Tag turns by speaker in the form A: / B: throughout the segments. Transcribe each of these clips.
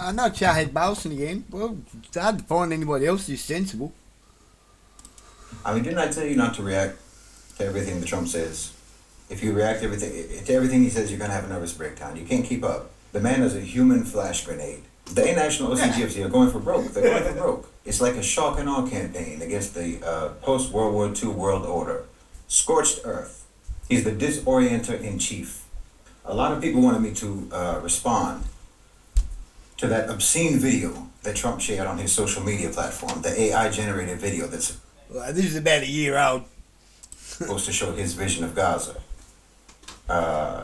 A: Not Shahid Bolsen again. Well, it's hard to find anybody else who's sensible.
B: I mean, didn't I tell you not to react to everything that Trump says? If you react to everything he says, you're going to have a nervous breakdown. You can't keep up. The man is a human flash grenade. The National OCGFC are going for broke. They're going for broke. It's like a shock and awe campaign against the post-World War II world order. Scorched earth. He's the disorienter in chief. A lot of people wanted me to respond to that obscene video that Trump shared on his social media platform, the AI-generated video that's
A: Well, this is about a year old.
B: supposed to show his vision of Gaza.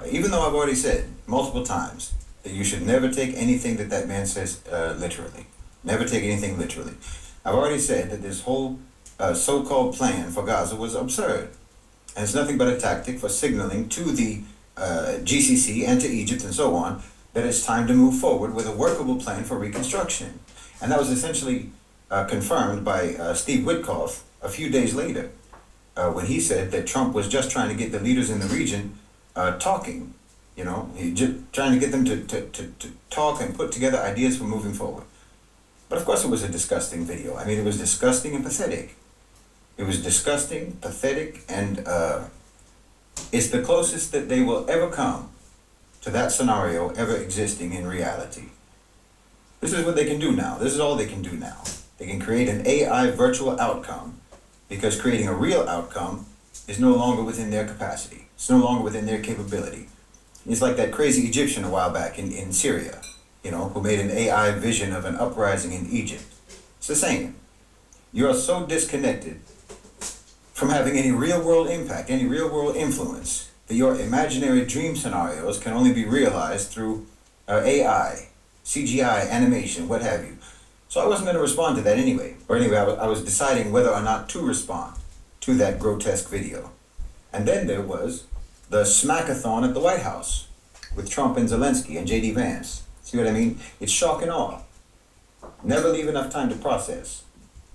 B: Even though I've already said multiple times that you should never take anything that man says literally. Never take anything literally. I've already said that this whole so-called plan for Gaza was absurd. And it's nothing but a tactic for signaling to the GCC and to Egypt and so on that it's time to move forward with a workable plan for reconstruction. And that was essentially confirmed by Steve Witkoff a few days later when he said that Trump was just trying to get the leaders in the region talking, just trying to get them to talk and put together ideas for moving forward. But of course it was a disgusting video. I mean, it was disgusting and pathetic. It was disgusting, pathetic, and it's the closest that they will ever come to that scenario ever existing in reality. This is what they can do now. This is all they can do now. They can create an AI virtual outcome because creating a real outcome is no longer within their capacity. It's no longer within their capability. It's like that crazy Egyptian a while back in Syria, who made an AI vision of an uprising in Egypt. It's the same. You are so disconnected from having any real world impact, any real world influence, that your imaginary dream scenarios can only be realized through AI, CGI, animation, what have you. So I wasn't going to respond to that anyway. Or anyway, I was deciding whether or not to respond to that grotesque video. And then there was the smackathon at the White House with Trump and Zelensky and J.D. Vance. See what I mean? It's shock and awe. Never leave enough time to process.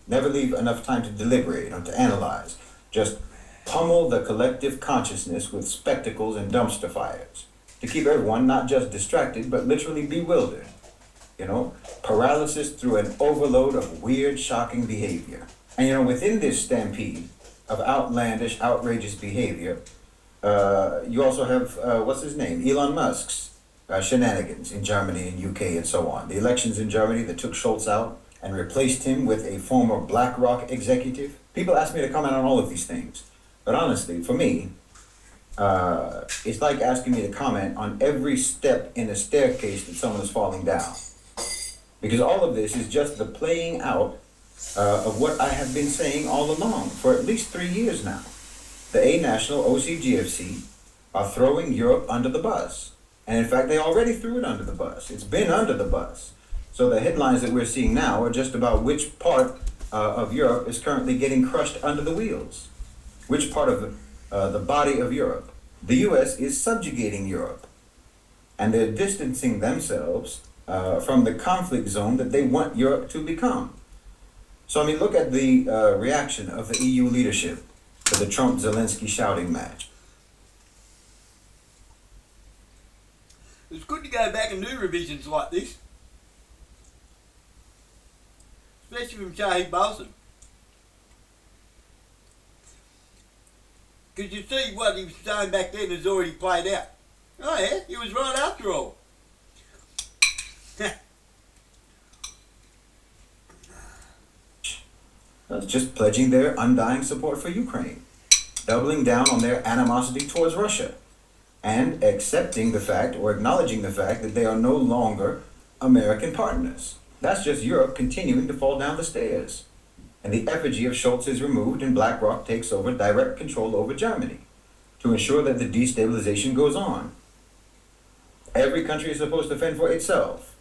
B: Never leave enough time to deliberate or to analyze. Just pummel the collective consciousness with spectacles and dumpster fires to keep everyone not just distracted, but literally bewildered. Paralysis through an overload of weird, shocking behavior. And within this stampede of outlandish, outrageous behavior, you also have, what's his name? Elon Musk's shenanigans in Germany and UK and so on. The elections in Germany that took Schultz out and replaced him with a former BlackRock executive. People ask me to comment on all of these things. But honestly, for me, it's like asking me to comment on every step in a staircase that someone is falling down. Because all of this is just the playing out of what I have been saying all along for at least 3 years now. The A-National OCGFC are throwing Europe under the bus. And in fact, they already threw it under the bus. It's been under the bus. So the headlines that we're seeing now are just about which part of Europe is currently getting crushed under the wheels. Which part of the body of Europe. The U.S. is subjugating Europe. And they're distancing themselves from the conflict zone that they want Europe to become. So, look at the reaction of the EU leadership to the Trump-Zelensky shouting match.
A: It's good to go back and do revisions like this. Especially from Shahid Bolsen. Because you see what he was saying back then has already played out. Oh yeah, he was right after all.
B: Just pledging their undying support for Ukraine, doubling down on their animosity towards Russia, and accepting the fact or acknowledging the fact that they are no longer American partners. That's just Europe continuing to fall down the stairs. And the effigy of Schultz is removed and BlackRock takes over direct control over Germany to ensure that the destabilization goes on. Every country is supposed to fend for itself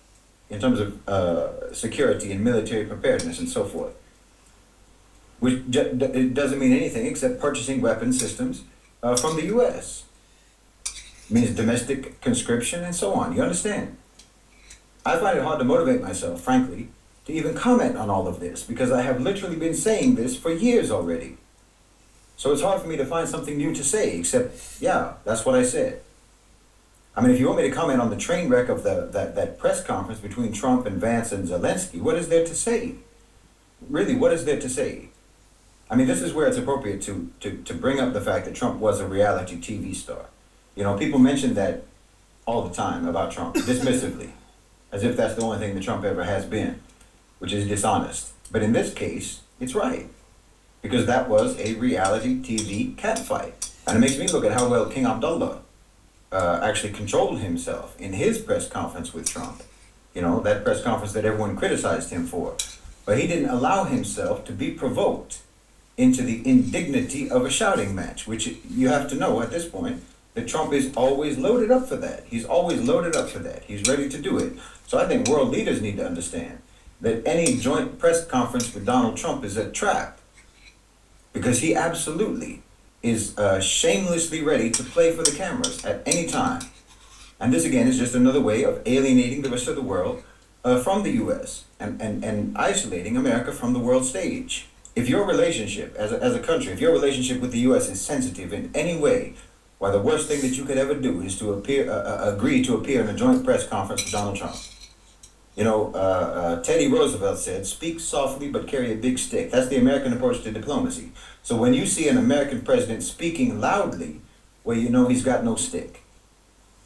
B: in terms of security and military preparedness and so forth. Which it doesn't mean anything except purchasing weapon systems from the U.S. It means domestic conscription and so on. You understand? I find it hard to motivate myself, frankly, to even comment on all of this because I have literally been saying this for years already. So it's hard for me to find something new to say except, yeah, that's what I said. I mean, if you want me to comment on the train wreck of that press conference between Trump and Vance and Zelensky, what is there to say? Really, what is there to say? I mean, this is where it's appropriate to bring up the fact that Trump was a reality TV star. You know, people mention that all the time about Trump, dismissively, as if that's the only thing that Trump ever has been, which is dishonest. But in this case, it's right, because that was a reality TV catfight. And it makes me look at how well King Abdullah actually controlled himself in his press conference with Trump. You know, that press conference that everyone criticized him for. But he didn't allow himself to be provoked into the indignity of a shouting match, which you have to know at this point that Trump is always loaded up for that. He's always loaded up for that. He's ready to do it. So I think world leaders need to understand that any joint press conference with Donald Trump is a trap, because he absolutely is shamelessly ready to play for the cameras at any time. And this again is just another way of alienating the rest of the world from the U.S. and isolating America from the world stage. If your relationship as a country, if your relationship with the U.S. is sensitive in any way, why, the worst thing that you could ever do is to agree to appear in a joint press conference with Donald Trump. You know, Teddy Roosevelt said, "Speak softly but carry a big stick." That's the American approach to diplomacy. So when you see an American president speaking loudly, well, you know he's got no stick.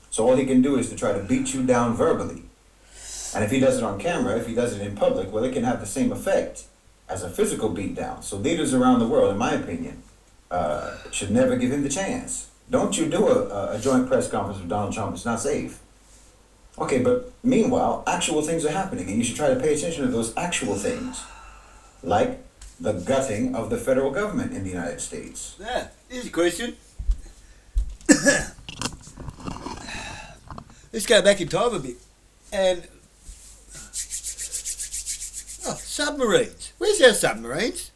B: So all he can do is to try to beat you down verbally. And if he does it on camera, if he does it in public, well, it can have the same effect as a physical beatdown. So leaders around the world, in my opinion, should never give him the chance. Don't you do a joint press conference with Donald Trump. It's not safe. Okay, but meanwhile, actual things are happening, and you should try to pay attention to those actual things, like the gutting of the federal government in the United States.
A: Yeah, here's a question. Let's go back in time a bit. And submarines. Where's our submarines?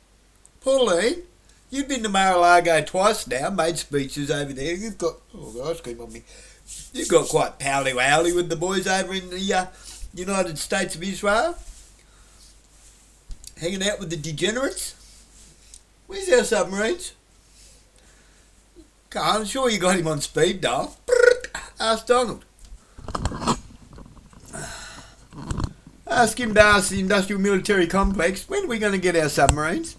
A: Pauline, you've been to Mar-a-Lago twice now, made speeches over there. You've got, ice cream on me. You've got quite pally-wally with the boys over in the United States of Israel. Hanging out with the degenerates. Where's our submarines? I'm sure you got him on speed dial. Ask Donald. Ask him to ask the industrial military complex, when are we going to get our submarines?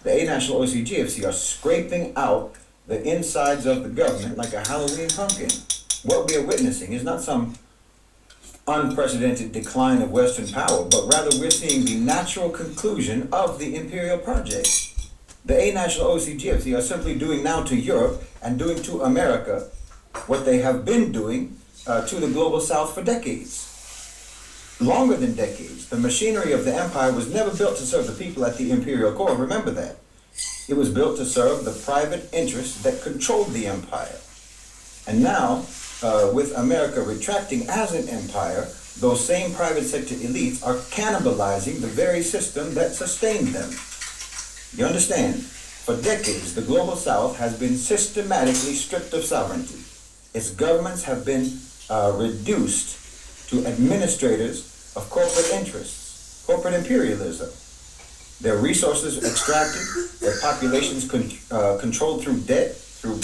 B: The A National OCGFC are scraping out the insides of the government like a Halloween pumpkin. What we are witnessing is not some unprecedented decline of Western power, but rather we're seeing the natural conclusion of the imperial project. The A National OCGFC are simply doing now to Europe and doing to America what they have been doing to the global south for decades. Longer than decades. The machinery of the empire was never built to serve the people at the imperial core. Remember that. It was built to serve the private interests that controlled the empire. And now, with America retracting as an empire, those same private sector elites are cannibalizing the very system that sustained them. You understand? For decades, the global south has been systematically stripped of sovereignty. Its governments have been reduced to administrators of corporate interests, corporate imperialism. Their resources extracted, their populations controlled through debt, through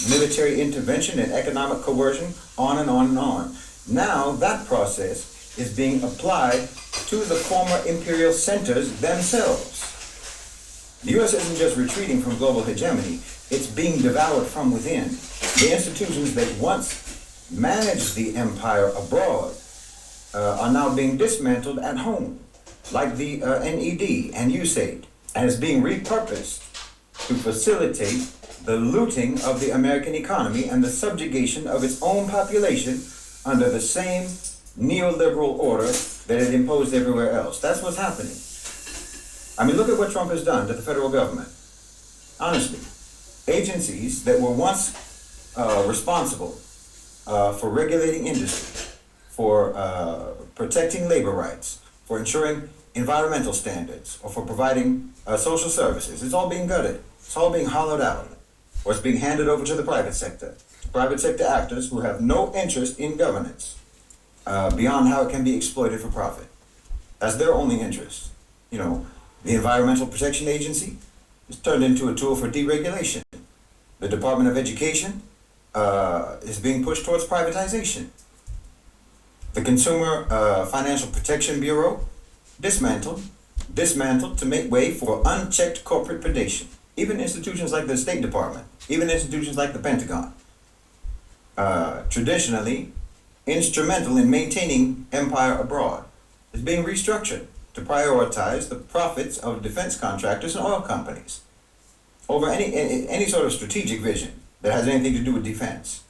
B: military intervention and economic coercion, on and on and on. Now that process is being applied to the former imperial centers themselves. The U.S. isn't just retreating from global hegemony, it's being devoured from within. The institutions that once managed the empire abroad are now being dismantled at home, like the NED and USAID, and is being repurposed to facilitate the looting of the American economy and the subjugation of its own population under the same neoliberal order that it imposed everywhere else. That's what's happening. I mean, look at what Trump has done to the federal government. Honestly, agencies that were once responsible for regulating industry, for protecting labor rights, for ensuring environmental standards, or for providing social services. It's all being gutted. It's all being hollowed out. Or it's being handed over to the private sector actors who have no interest in governance beyond how it can be exploited for profit. That's their only interest. You know, the Environmental Protection Agency, It's turned into a tool for deregulation. The Department of Education is being pushed towards privatization. The Consumer Financial Protection Bureau dismantled to make way for unchecked corporate predation. Even institutions like the State Department, even institutions like the Pentagon, traditionally instrumental in maintaining empire abroad, is being restructured to prioritize the profits of defense contractors and oil companies over any sort of strategic vision that has anything to do with defense.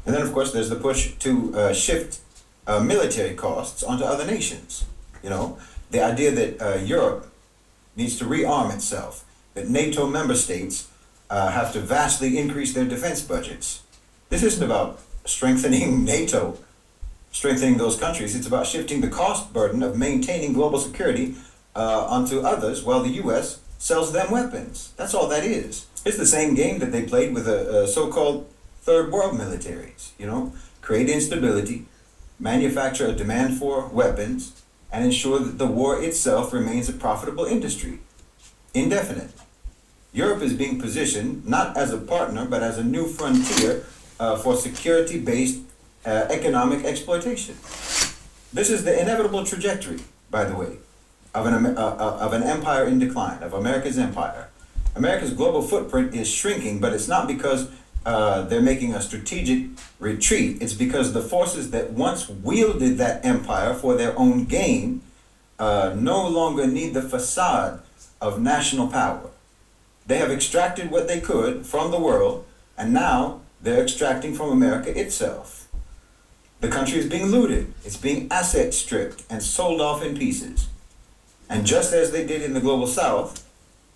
B: And then, of course, there's the push to shift military costs onto other nations. You know, the idea that Europe needs to rearm itself, that NATO member states have to vastly increase their defense budgets. This isn't about strengthening NATO, strengthening those countries. It's about shifting the cost burden of maintaining global security onto others while the U.S. sells them weapons. That's all that is. It's the same game that they played with the so-called third world militaries. You know, create instability, manufacture a demand for weapons, and ensure that the war itself remains a profitable industry, indefinite. Europe is being positioned not as a partner, but as a new frontier for security-based economic exploitation. This is the inevitable trajectory, by the way, of an empire in decline, of America's empire. America's global footprint is shrinking, but it's not because they're making a strategic retreat. It's because the forces that once wielded that empire for their own gain no longer need the facade of national power. They have extracted what they could from the world, and now they're extracting from America itself. The country is being looted. It's being asset stripped and sold off in pieces. And just as they did in the global south,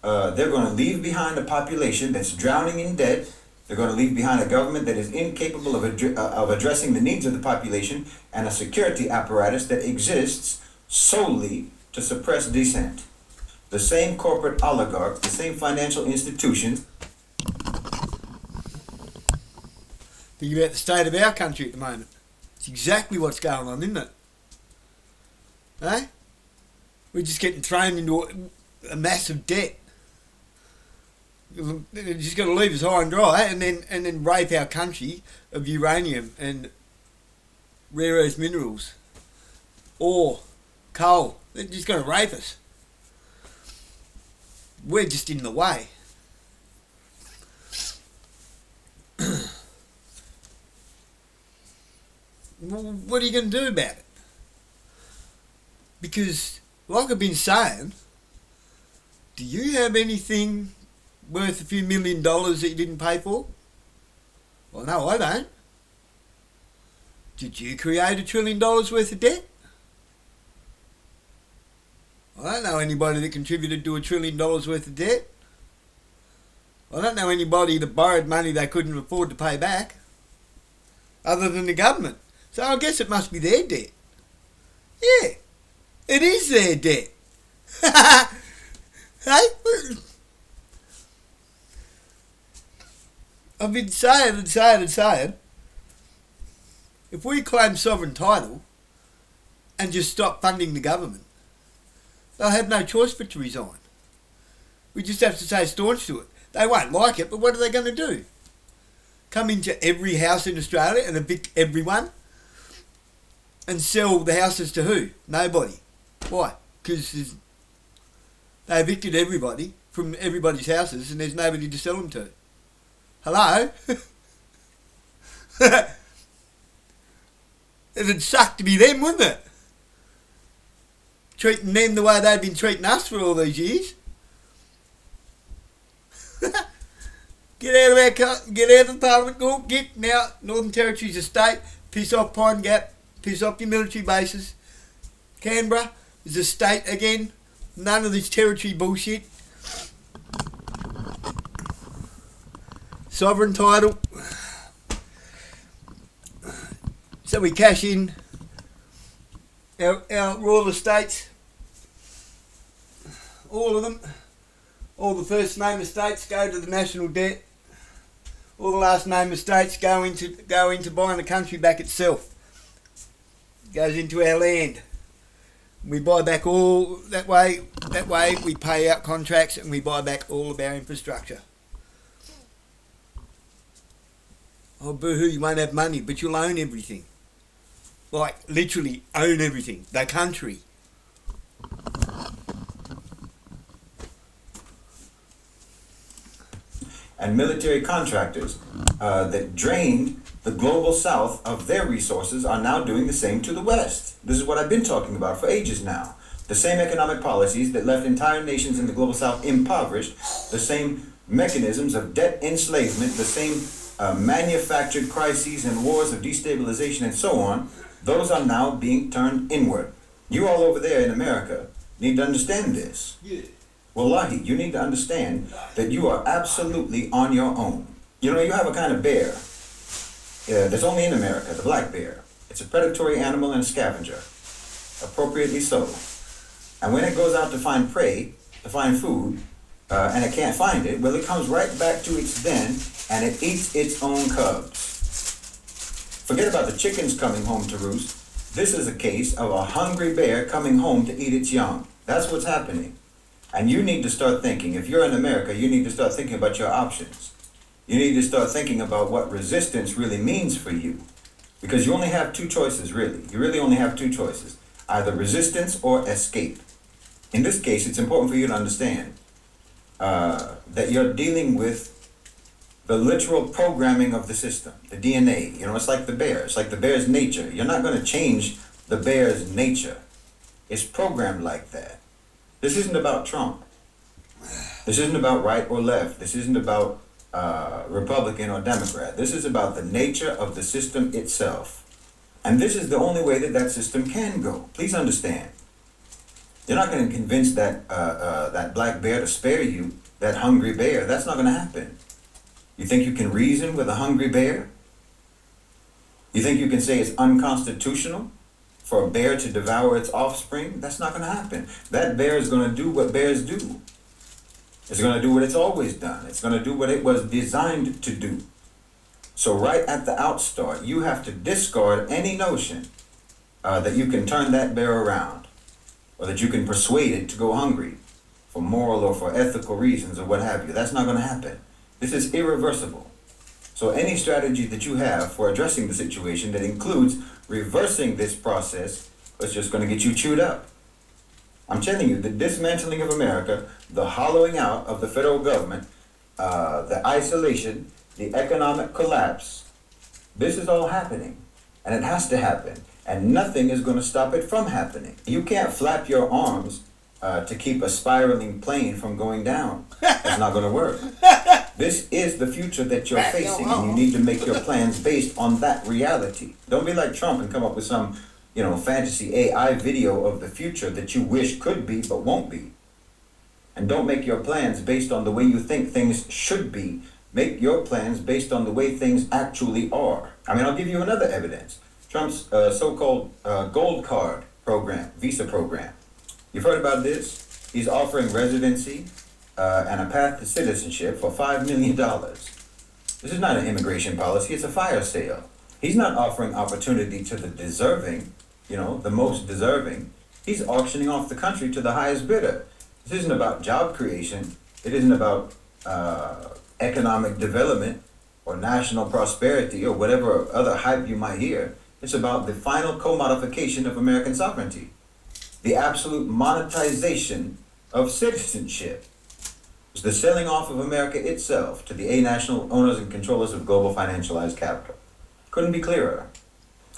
B: they're going to leave behind a population that's drowning in debt. They're going to leave behind a government that is incapable of addressing the needs of the population, and a security apparatus that exists solely to suppress dissent. The same corporate oligarchs, the same financial institutions.
A: Think about the state of our country at the moment. It's exactly what's going on, isn't it? Eh? We're just getting thrown into a massive debt. They're just going to leave us high and dry, and then rape our country of uranium and rare earth minerals, ore, coal. They're just going to rape us. We're just in the way. What are you going to do about it? Because, like I've been saying, do you have anything worth a few $1 million that you didn't pay for? Well, no, I don't. Did you create $1 trillion worth of debt? I don't know anybody that contributed to $1 trillion worth of debt. I don't know anybody that borrowed money they couldn't afford to pay back, other than the government. So I guess it must be their debt. Yeah, it is their debt. Hey? I've been saying, if we claim sovereign title and just stop funding the government, they'll have no choice but to resign. We just have to say staunch to it. They won't like it, but what are they going to do? Come into every house in Australia and evict everyone? And sell the houses to who? Nobody. Why? Because they evicted everybody from everybody's houses and there's nobody to sell them to. Hello? It'd suck to be them, wouldn't it? Treating them the way they've been treating us for all these years. Get out of the Parliament Court, get now. Northern Territory's a state. Piss off Pine Gap. Piss off your military bases. Canberra is a state again. None of this territory bullshit. Sovereign title. So we cash in our royal estates. All of them. All the first name estates go to the national debt. All the last name estates go into buying the country back itself. Goes into our land. We buy back all that way. That way, we pay out contracts and we buy back all of our infrastructure. Oh, boo-hoo, you won't have money, but you'll own everything. Like, literally own everything. The country.
B: And military contractors that drained the global south of their resources are now doing the same to the west. This is what I've been talking about for ages now. The same economic policies that left entire nations in the global south impoverished, the same mechanisms of debt enslavement, the same manufactured crises and wars of destabilization and so on, those are now being turned inward. You all over there in America need to understand this.
A: Yeah.
B: Wallahi, you need to understand that you are absolutely on your own. You know, you have a kind of bear that's only in America, the black bear. It's a predatory animal and a scavenger, appropriately so. And when it goes out to find prey, to find food, and it can't find it, well, it comes right back to its den and it eats its own cubs. Forget about the chickens coming home to roost. This is a case of a hungry bear coming home to eat its young. That's what's happening. And you need to start thinking, if you're in America, you need to start thinking about your options. You need to start thinking about what resistance really means for you. Because you only have two choices, really. You really only have two choices. Either resistance or escape. In this case, it's important for you to understand that you're dealing with the literal programming of the system, the DNA. You know, it's like the bear. It's like the bear's nature. You're not going to change the bear's nature. It's programmed like that. This isn't about Trump. This isn't about right or left. This isn't about Republican or Democrat. This is about the nature of the system itself. And this is the only way that that system can go. Please understand. You're not going to convince that that black bear to spare you, that hungry bear. That's not going to happen. You think you can reason with a hungry bear? You think you can say it's unconstitutional for a bear to devour its offspring? That's not going to happen. That bear is going to do what bears do. It's going to do what it's always done. It's going to do what it was designed to do. So right at the outstart, you have to discard any notion that you can turn that bear around, or that you can persuade it to go hungry for moral or for ethical reasons or what have you. That's not going to happen. This is irreversible. So any strategy that you have for addressing the situation that includes reversing this process is just going to get you chewed up. I'm telling you, the dismantling of America, the hollowing out of the federal government, the isolation, the economic collapse, this is all happening. And it has to happen. And nothing is going to stop it from happening. You can't flap your arms to keep a spiraling plane from going down. That's not going to work. This is the future that you're facing, and you need to make your plans based on that reality. Don't be like Trump and come up with some, fantasy AI video of the future that you wish could be but won't be. And don't make your plans based on the way you think things should be. Make your plans based on the way things actually are. I'll give you another evidence. Trump's so-called gold card program, visa program. You've heard about this? He's offering residency and a path to citizenship for $5 million. This is not an immigration policy, it's a fire sale. He's not offering opportunity to the deserving, the most deserving. He's auctioning off the country to the highest bidder. This isn't about job creation. It isn't about economic development or national prosperity or whatever other hype you might hear. It's about the final commodification of American sovereignty. The absolute monetization of citizenship. It's the selling off of America itself to the national owners and controllers of global financialized capital. Couldn't be clearer.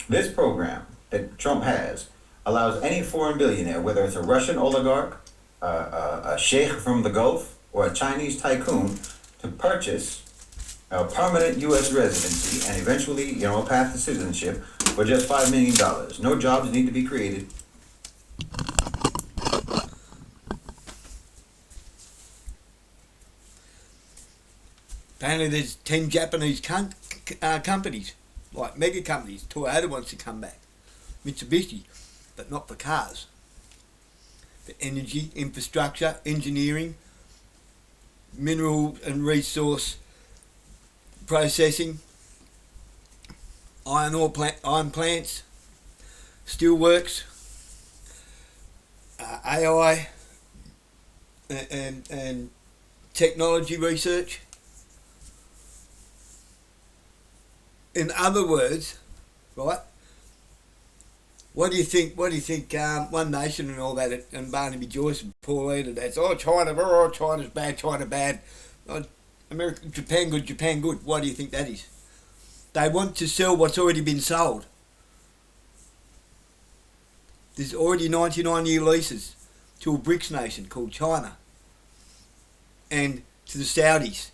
B: This program that Trump has allows any foreign billionaire, whether it's a Russian oligarch, a sheikh from the Gulf, or a Chinese tycoon, to purchase a permanent U.S. residency and eventually, a path to citizenship for just $5 million. No jobs need to be created.
A: Apparently there's 10 Japanese companies, like mega companies. Toyota wants to come back. Mitsubishi, but not for cars. For energy, infrastructure, engineering, mineral and resource processing, iron plants, steel works, AI and technology research. In other words, right? What do you think? One Nation and all that, and Barnaby Joyce and Pauline and that's China's bad. Oh, America, Japan good. Why do you think that is? They want to sell what's already been sold. There's already 99-year leases to a BRICS nation called China and to the Saudis.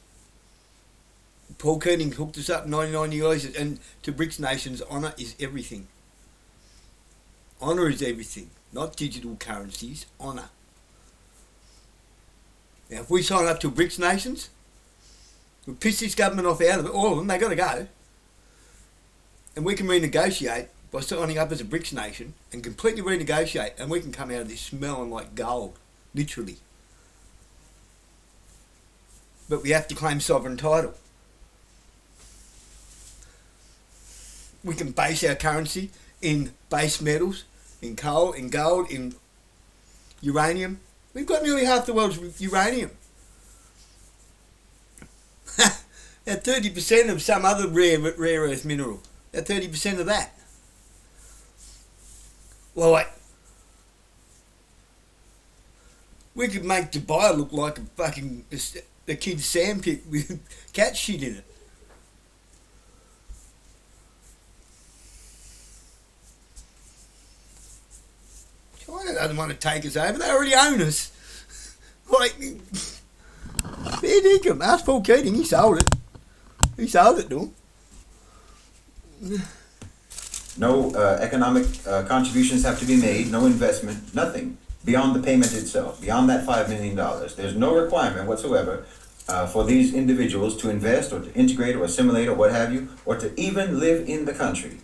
A: Paul Keating hooked us up 99-year leases, and to BRICS nations, honour is everything. Honour is everything, not digital currencies, honour. Now, if we sign up to BRICS nations, we'll piss this government off out of it, all of them, they've got to go. And we can renegotiate by signing up as a BRICS nation and completely renegotiate, and we can come out of this smelling like gold, literally. But we have to claim sovereign title. We can base our currency in base metals, in coal, in gold, in uranium. We've got nearly half the world's uranium. At 30% of some other rare earth mineral. At 30% of that. Like, we could make Dubai look like a kid's sandpit with cat shit in it. China doesn't want to take us over. They already own us. Like, fair dinkum. Ask Paul Keating. He sold it. He sold it to him.
B: No economic contributions have to be made, no investment, nothing beyond the payment itself, beyond that $5 million. There's no requirement whatsoever for these individuals to invest or to integrate or assimilate or what have you, or to even live in the country.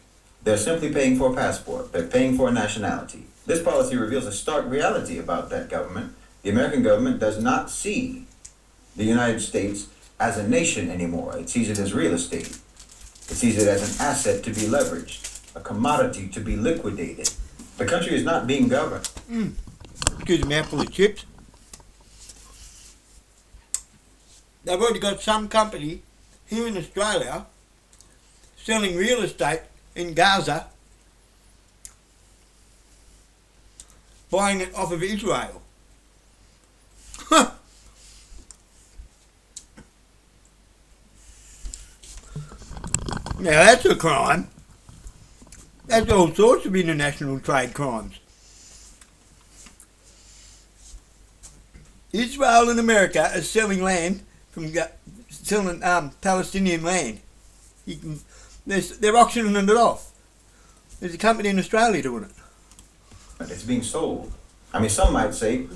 B: They're simply paying for a passport. They're paying for a nationality. This policy reveals a stark reality about that government. The American government does not see the United States as a nation anymore. It sees it as real estate. It sees it as an asset to be leveraged, a commodity to be liquidated. The country is not being governed.
A: Excuse me, mouthful of chips. They've already got some company here in Australia selling real estate in Gaza, buying it off of Israel. Now that's a crime. That's all sorts of international trade crimes. Israel and America are selling land selling Palestinian land. They're auctioning it off. There's a company in Australia doing it.
B: It's being sold. I mean, some might say,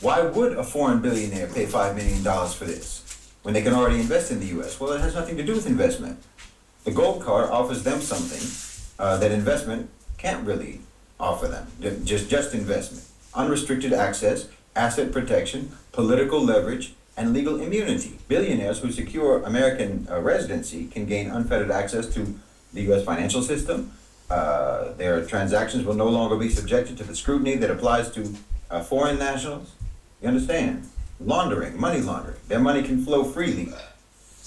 B: why would a foreign billionaire pay $5 million for this when they can already invest in the U.S.? Well, it has nothing to do with investment. The gold card offers them something that investment can't really offer them. Just investment. Unrestricted access, asset protection, political leverage, and legal immunity. Billionaires who secure American residency can gain unfettered access to the U.S. financial system. Their transactions will no longer be subjected to the scrutiny that applies to foreign nationals. You understand? Laundering, money laundering. Their money can flow freely.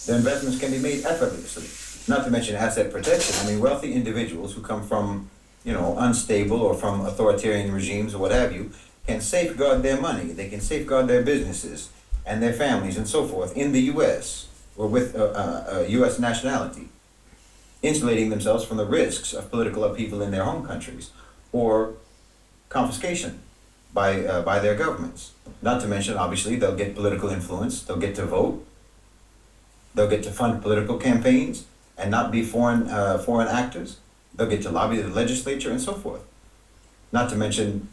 B: Their investments can be made effortlessly. Not to mention asset protection. I mean, wealthy individuals who come from, unstable or from authoritarian regimes or what have you, can safeguard their money. They can safeguard their businesses and their families and so forth in the U.S. or with U.S. nationality, insulating themselves from the risks of political upheaval in their home countries or confiscation by their governments. Not to mention, obviously, they'll get political influence. They'll get to vote. They'll get to fund political campaigns and not be foreign actors. They'll get to lobby the legislature and so forth. Not to mention,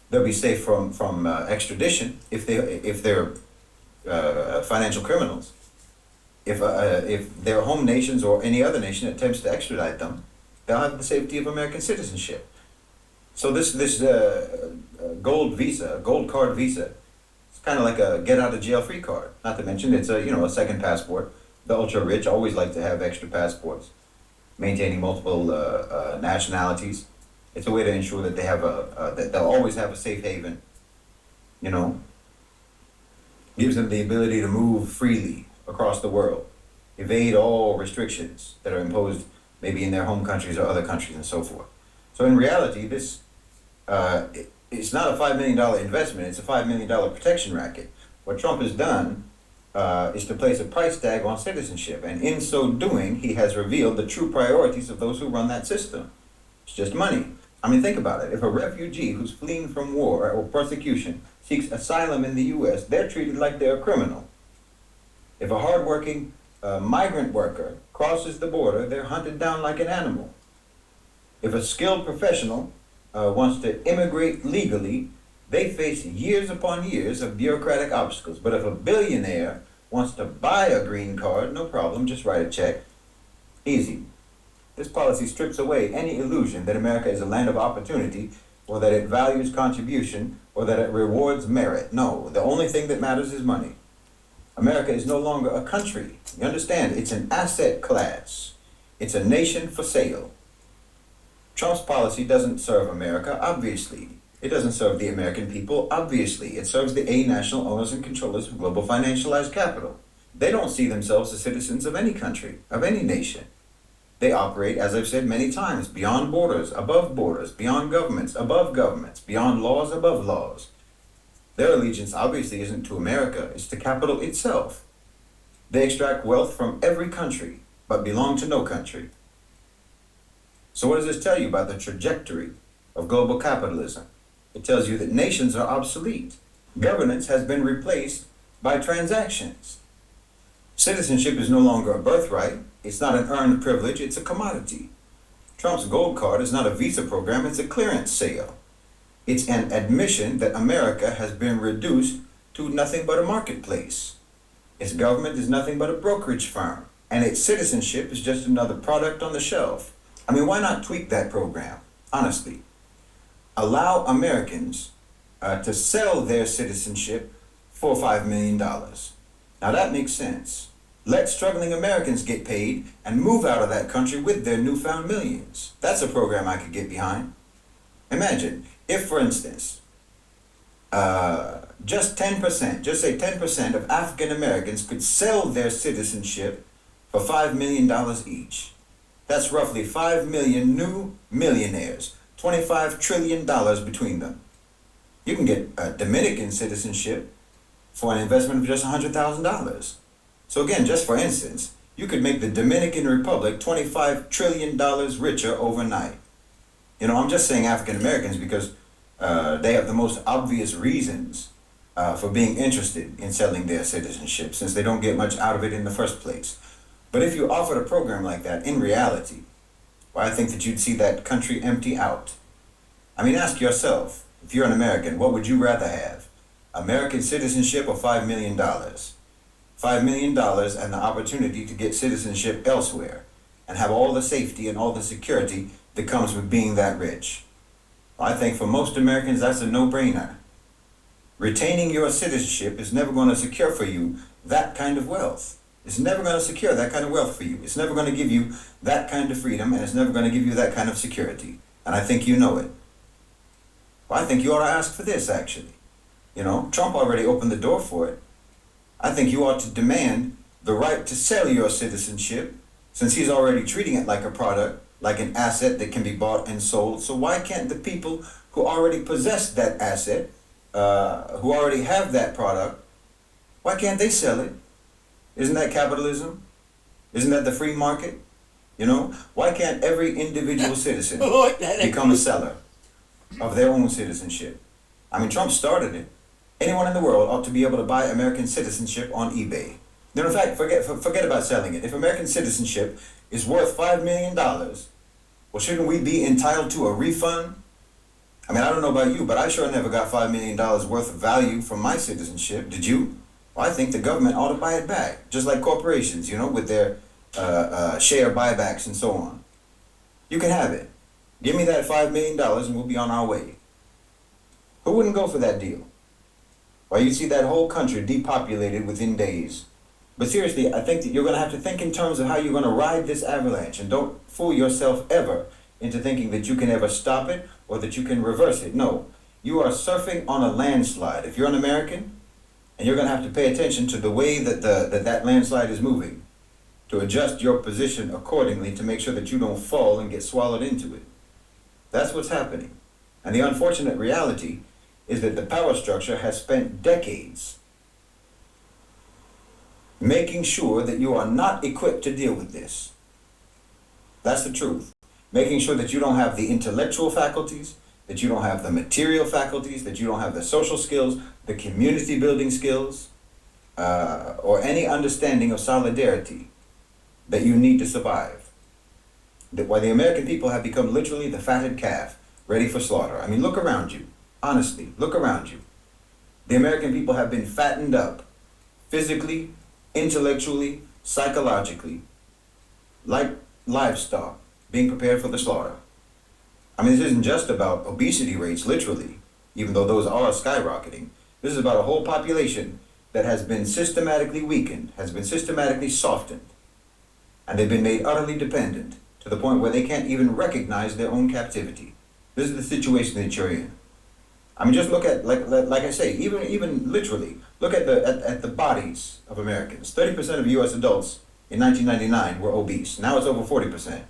B: they'll be safe from extradition if they're financial criminals. If their home nations or any other nation attempts to extradite them, they'll have the safety of American citizenship. So this gold card visa, it's kind of like a get out of jail free card. Not to mention it's a second passport. The ultra rich always like to have extra passports, maintaining multiple nationalities. It's a way to ensure that they have that they'll always have a safe haven you know, gives them the ability to move freely across the world, evade all restrictions that are imposed maybe in their home countries or other countries and so forth. So in reality, this it's not a $5 million investment, it's a $5 million protection racket. What Trump has done is to place a price tag on citizenship, and in so doing, he has revealed the true priorities of those who run that system. It's just money. I mean, think about it. If a refugee who's fleeing from war or persecution seeks asylum in the U.S., they're treated like they're a criminal. If a hardworking migrant worker crosses the border, they're hunted down like an animal. If a skilled professional wants to immigrate legally, they face years upon years of bureaucratic obstacles. But if a billionaire wants to buy a green card, no problem, just write a check. Easy. This policy strips away any illusion that America is a land of opportunity, or that it values contribution, or that it rewards merit. No, the only thing that matters is money. America is no longer a country. You understand? It's an asset class. It's a nation for sale. Trump's policy doesn't serve America, obviously. It doesn't serve the American people, obviously. It serves the national owners and controllers of global financialized capital. They don't see themselves as citizens of any country, of any nation. They operate, as I've said many times, beyond borders, beyond governments, above governments, beyond laws, above laws. Their allegiance obviously isn't to America, it's to capital itself. They extract wealth from every country, but belong to no country. So what does this tell you about the trajectory of global capitalism? It tells you that nations are obsolete. Governance has been replaced by transactions. Citizenship is no longer a birthright. It's not an earned privilege, it's a commodity. Trump's gold card is not a visa program, it's a clearance sale. It's an admission that America has been reduced to nothing but a marketplace. Its government is nothing but a brokerage firm, and its citizenship is just another product on the shelf. I mean, why not tweak that program? Honestly. Allow Americans to sell their citizenship for $5 million. Now that makes sense. Let struggling Americans get paid and move out of that country with their newfound millions. That's a program I could get behind. Imagine if, for instance, just 10%, just say 10% of African Americans could sell their citizenship for $5 million each. That's roughly 5 million new millionaires, $25 trillion between them. You can get a Dominican citizenship for an investment of just $100,000. So again, just for instance, you could make the Dominican Republic $25 trillion richer overnight. You know, I'm just saying African Americans because they have the most obvious reasons for being interested in selling their citizenship, since they don't get much out of it in the first place. But if you offered a program like that in reality, well, I think that you'd see that country empty out. I mean, ask yourself, if you're an American, what would you rather have? American citizenship or $5 million? $5 million and the opportunity to get citizenship elsewhere and have all the safety and all the security that comes with being that rich. I think for most Americans, that's a no-brainer. Retaining your citizenship is never going to secure for you that kind of wealth. It's never going to secure that kind of wealth for you. It's never going to give you that kind of freedom, and it's never going to give you that kind of security. And I think you know it. Well, I think you ought to ask for this, actually. You know, Trump already opened the door for it. I think you ought to demand the right to sell your citizenship, since he's already treating it like a product, like an asset that can be bought and sold. So why can't the people who already possess that asset, who already have that product, why can't they sell it? Isn't that capitalism? Isn't that the free market? You know, why can't every individual citizen become a seller of their own citizenship? I mean, Trump started it. Anyone in the world ought to be able to buy American citizenship on eBay. Then, in fact, forget about selling it. If American citizenship is worth $5 million, well, shouldn't we be entitled to a refund? I mean, I don't know about you, but I sure never got $5 million worth of value from my citizenship. Did you? Well, I think the government ought to buy it back, just like corporations, you know, with their share buybacks and so on. You can have it. Give me that $5 million and we'll be on our way. Who wouldn't go for that deal? Well, you'd see that whole country depopulated within days. But seriously, I think that you're going to have to think in terms of how you're going to ride this avalanche, and don't fool yourself ever into thinking that you can ever stop it or that you can reverse it. No, you are surfing on a landslide. If you're an American, and you're going to have to pay attention to the way that that landslide is moving, to adjust your position accordingly to make sure that you don't fall and get swallowed into it. That's what's happening. And the unfortunate reality is that the power structure has spent decades making sure that you are not equipped to deal with this. That's the truth. Making sure that you don't have the intellectual faculties, that you don't have the material faculties, that you don't have the social skills, the community building skills, or any understanding of solidarity that you need to survive. Why the American people have become literally the fatted calf, ready for slaughter. I mean, look around you. Honestly, look around you. The American people have been fattened up physically, intellectually, psychologically, like livestock being prepared for the slaughter. I mean, this isn't just about obesity rates, literally, even though those are skyrocketing. This is about a whole population that has been systematically weakened, has been systematically softened, and they've been made utterly dependent to the point where they can't even recognize their own captivity. This is the situation that you're in. I mean, just look at, like I say, even literally, look at the bodies of Americans. 30% of U.S. adults in 1999 were obese. Now it's over 40%.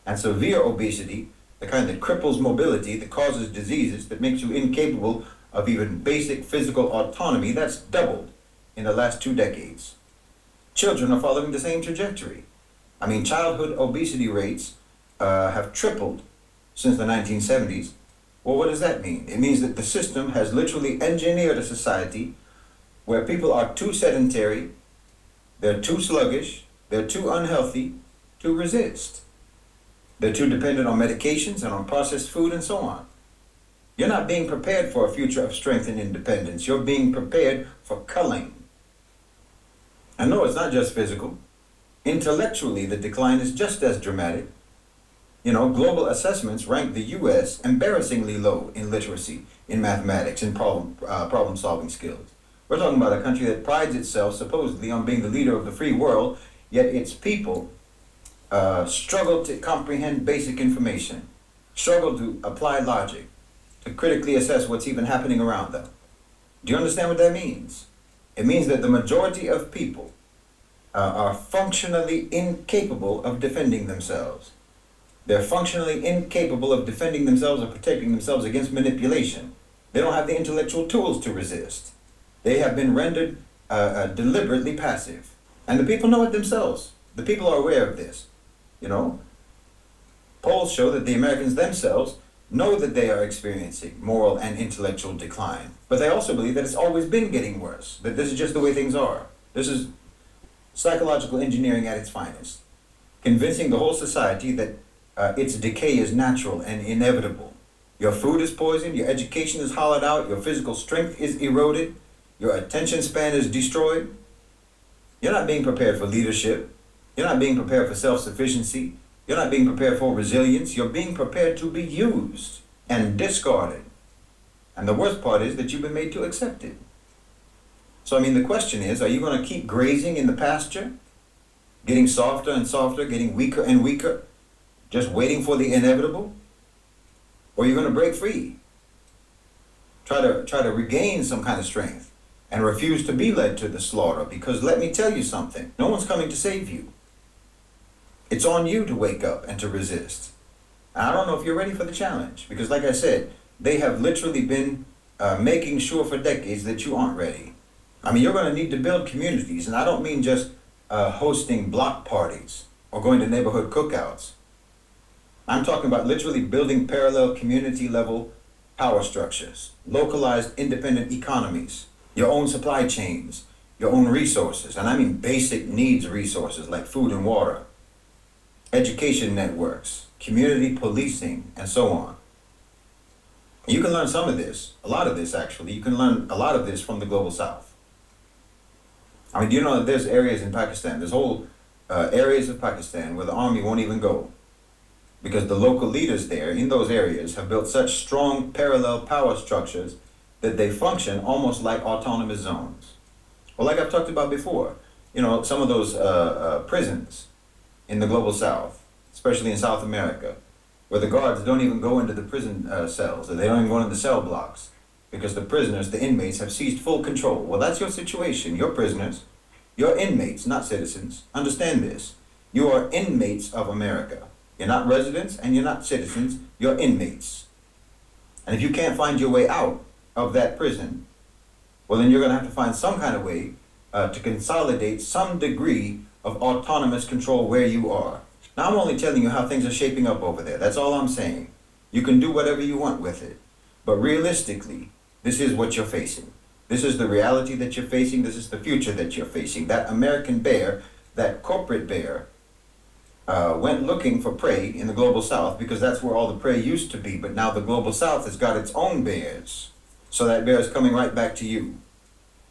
B: And severe obesity, the kind that cripples mobility, that causes diseases, that makes you incapable of even basic physical autonomy, that's doubled in the last 2 decades. Children are following the same trajectory. I mean, childhood obesity rates have tripled since the 1970s. Well, what does that mean? It means that the system has literally engineered a society where people are too sedentary, they're too sluggish, they're too unhealthy to resist. They're too dependent on medications and on processed food and so on. You're not being prepared for a future of strength and independence. You're being prepared for culling. And no, it's not just physical. Intellectually, the decline is just as dramatic. You know, global assessments rank the U.S. embarrassingly low in literacy, in mathematics, in problem-solving skills. We're talking about a country that prides itself supposedly on being the leader of the free world, yet its people struggle to comprehend basic information, struggle to apply logic, to critically assess what's even happening around them. Do you understand what that means? It means that the majority of people are functionally incapable of defending themselves. They're functionally incapable of defending themselves or protecting themselves against manipulation. They don't have the intellectual tools to resist. They have been rendered deliberately passive. And the people know it themselves. The people are aware of this. You know, polls show that the Americans themselves know that they are experiencing moral and intellectual decline. But they also believe that it's always been getting worse, that this is just the way things are. This is psychological engineering at its finest, convincing the whole society that its decay is natural and inevitable. Your food is poisoned, your education is hollowed out, your physical strength is eroded, your attention span is destroyed. You're not being prepared for leadership. You're not being prepared for self-sufficiency. You're not being prepared for resilience. You're being prepared to be used and discarded. And the worst part is that you've been made to accept it. So, I mean, the question is, are you going to keep grazing in the pasture? Getting softer and softer, getting weaker and weaker, just waiting for the inevitable? Or are you going to break free? Try to regain some kind of strength and refuse to be led to the slaughter, because let me tell you something, no one's coming to save you. It's on you to wake up and to resist. And I don't know if you're ready for the challenge, because like I said, they have literally been making sure for decades that you aren't ready. I mean, you're going to need to build communities, and I don't mean just hosting block parties or going to neighborhood cookouts. I'm talking about literally building parallel community level power structures, localized independent economies, your own supply chains, your own resources, and I mean basic needs resources like food and water, education networks, community policing, and so on. You can learn some of this, a lot of this actually, you can learn a lot of this from the Global South. I mean, do you know that there's areas in Pakistan, there's whole areas of Pakistan where the army won't even go, because the local leaders there in those areas have built such strong parallel power structures that they function almost like autonomous zones. Well, like I've talked about before, you know, some of those prisons in the Global South, especially in South America, where the guards don't even go into the prison cells, or they don't even go into the cell blocks. because the prisoners, the inmates, have seized full control. Well, that's your situation. You're prisoners. You're inmates, not citizens. Understand this. You are inmates of America. You're not residents and you're not citizens. You're inmates. And if you can't find your way out of that prison, well, then you're going to have to find some kind of way to consolidate some degree of autonomous control where you are. Now, I'm only telling you how things are shaping up over there. That's all I'm saying. You can do whatever you want with it. But realistically, this is what you're facing. This is the reality that you're facing. This is the future that you're facing. That American bear, that corporate bear, went looking for prey in the global south because that's where all the prey used to be. But now the global south has got its own bears. So that bear is coming right back to you.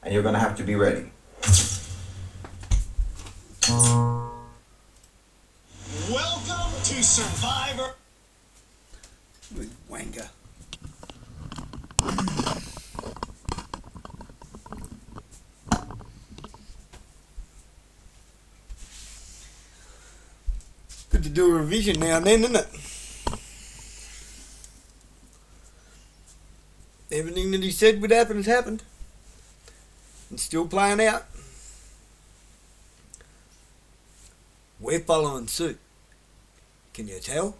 B: And you're going to have to be ready.
C: Welcome to Survivor.
A: Wanker. Good to do a revision now and then, isn't it? Everything that he said would happen has happened. And still playing out. We're following suit. Can you tell?